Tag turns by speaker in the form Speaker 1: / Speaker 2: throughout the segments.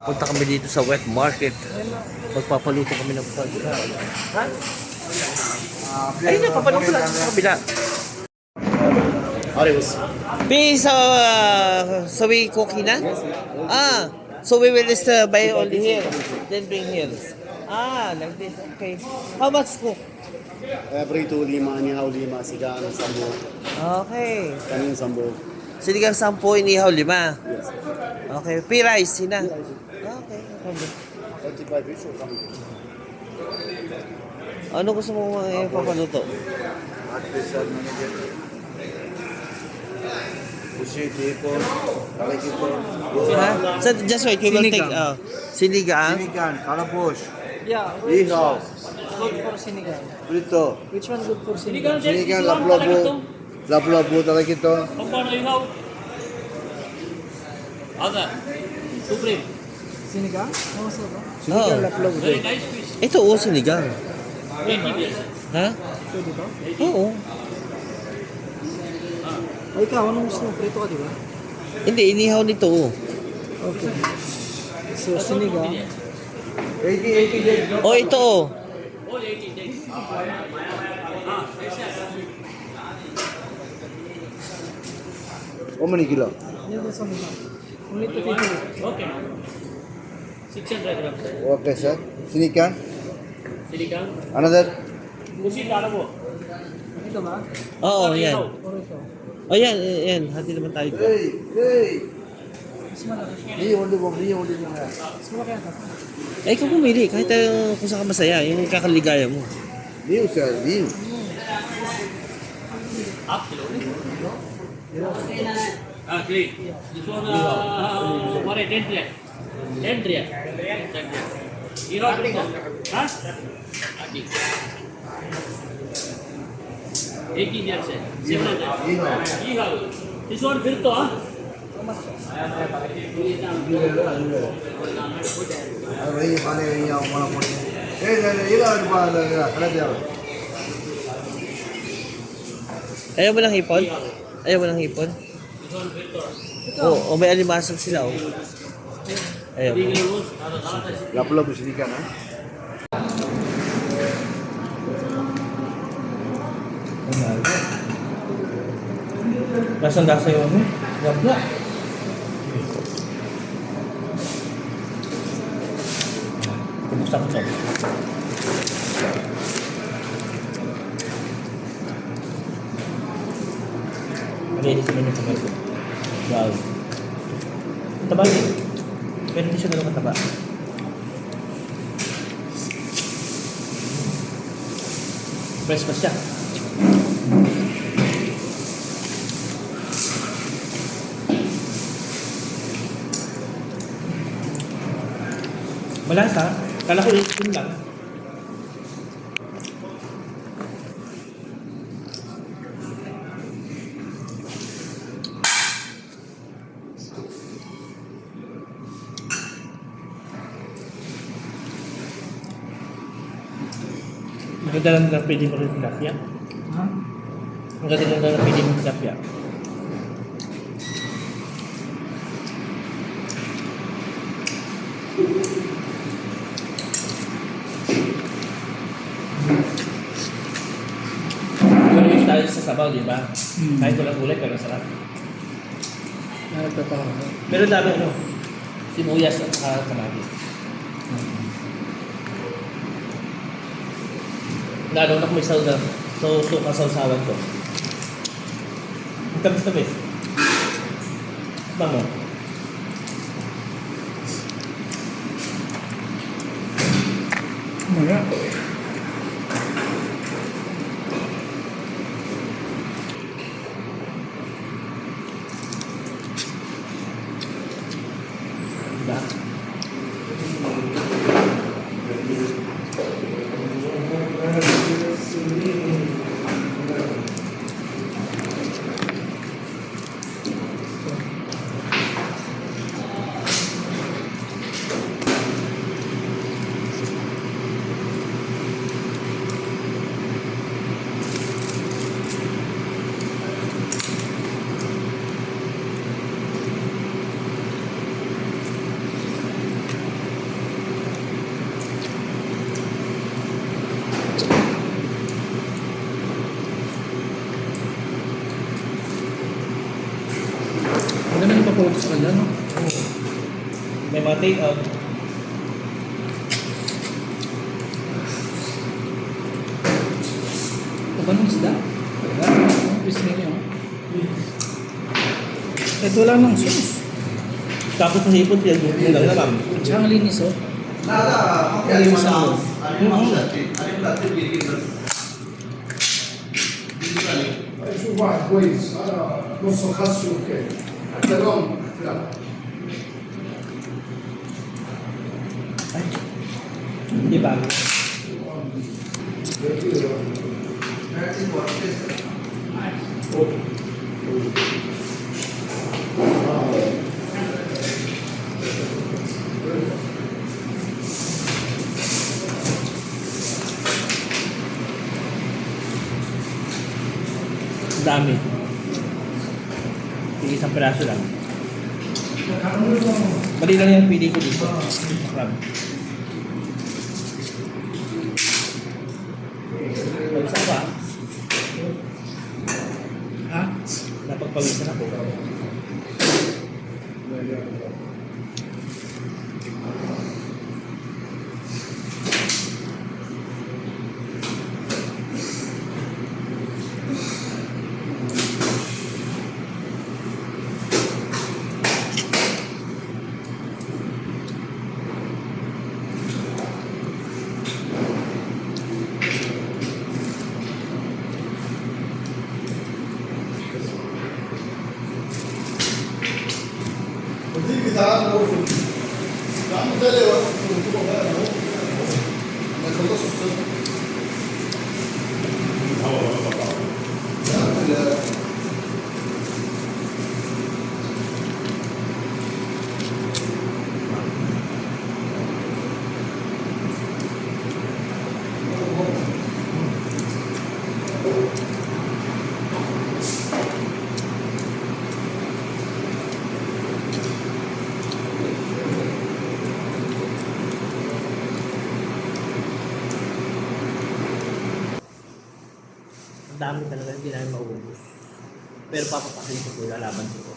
Speaker 1: Punta kami dito sa wet market. Magpapaluto kami ng pagkain. Ha? Ayun na, papaluto natin sa kabila. Be, so we cooking na? Ah, so we will just buy only here, then bring here. Ah, like this, okay. How much cook?
Speaker 2: Prito 5, inihaw 5, sigang 10,
Speaker 1: Okay.
Speaker 2: kanin 10.
Speaker 1: Sinigang 10, inihaw 5.
Speaker 2: Yes.
Speaker 1: Okay, rice na. Okay, okay.
Speaker 2: 25 fish or something.
Speaker 1: Ano gusto mo papaluto?
Speaker 2: Pusi, tipo, kalakito.
Speaker 1: Ha? So just wait, we will take sinigang.
Speaker 2: Sinigang, kalabos,
Speaker 3: Yeah,
Speaker 2: ihaw,
Speaker 3: good for sinigang.
Speaker 2: prito.
Speaker 3: Which one good for sinigang?
Speaker 2: Sinigang, lapu-lapu, kalakito.
Speaker 4: Pampano ihaw. Aga. Supreme.
Speaker 3: Sinigang? Oh, so ba?
Speaker 1: Oh,
Speaker 4: Very nice fish.
Speaker 1: ito sinigang.
Speaker 4: 20 years.
Speaker 1: Ha?
Speaker 3: Pwede ba?
Speaker 1: Oo.
Speaker 3: O ikaw, anong gusto mo? Prito ka, di ba?
Speaker 1: Hindi, inihaw nito.
Speaker 3: Okay. So, sinigang.
Speaker 2: 80 days.
Speaker 1: Oh, ito.
Speaker 4: All 80 days.
Speaker 2: How many kilo?
Speaker 3: Yan sa mga. Only 250.
Speaker 4: Okay. 600 grams.
Speaker 2: Okay, sir. Sinigang.
Speaker 4: Sinigang.
Speaker 2: Another.
Speaker 4: Pusin lalo mo.
Speaker 3: Ito ba?
Speaker 1: Oo, yan.
Speaker 3: Or ito?
Speaker 1: Oh, yan. Hati naman tayo.
Speaker 2: Hey.
Speaker 3: Mas malaki.
Speaker 2: Hindi, only one.
Speaker 3: Mas malaki ang kata.
Speaker 1: Eh, ikaw pumili. Kahit kung saan ka masaya, yung kakaligaya mo.
Speaker 2: New, sir. New.
Speaker 4: Half kilo. Great. This one, what is 10 riyal? 10 riyal. 10 riyal. Ihaw dito. Ha? Ati. 18 riyal, sir. 700. Ihaw. This one, firto, ha?
Speaker 2: Hey, paano yung iyaw mo na po? Ilan ba?
Speaker 1: Ayaw mo ng hipon? Ayaw mo ng hipon? Oh, may alimasag sila, oh. Ayaw mo.
Speaker 2: Lapu-lapu sinigang, ha?
Speaker 1: Lasang-lasa yung ano? Gabla. Buksan ko ito. Malinis naman yung kamay ko. Wow. Ang taba din. Pero hindi siya ganun kataba. Fresh pa siya. Malasa. Kala ko yun lang. Ang ganda lang na pwede mo rin tilapia.
Speaker 3: Ha?
Speaker 1: Ang ganda lang na pwede mo tilapia. Curious tayo sa sabaw, di ba? Kahit walang gulay, pero sarap.
Speaker 3: Nagtataka ko.
Speaker 1: Pero dami ano, sibuyas at kamatis. Lalo na kung may sawda, so kasawsawan ko. Ang tamis-tamis. Bango.
Speaker 3: Maya.
Speaker 1: Diba?
Speaker 3: pala, no?
Speaker 1: May mga take out.
Speaker 3: Ito ba nung isda? Wala. Fish nila, oh. Ito lang ng sauce.
Speaker 1: Tapos mahipot yan, yun lang naman.
Speaker 3: At saka ang linis, oh.
Speaker 2: Vai, coisa. Non so cazzo che. Però,
Speaker 1: Hindi ba? Ang dami. Sige, isang piraso lang. Mali lang yung pili ko dito. Crab. Isa pa.
Speaker 3: Ha?
Speaker 1: Napagpawisan ako.
Speaker 2: Così che saranno loro sul. Dammi delle ore. Ma cosa succede?
Speaker 1: Ang dami talaga, hindi namin maubos. Pero papapakin ko po, lalaban ko.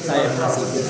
Speaker 1: Sayang na siguro.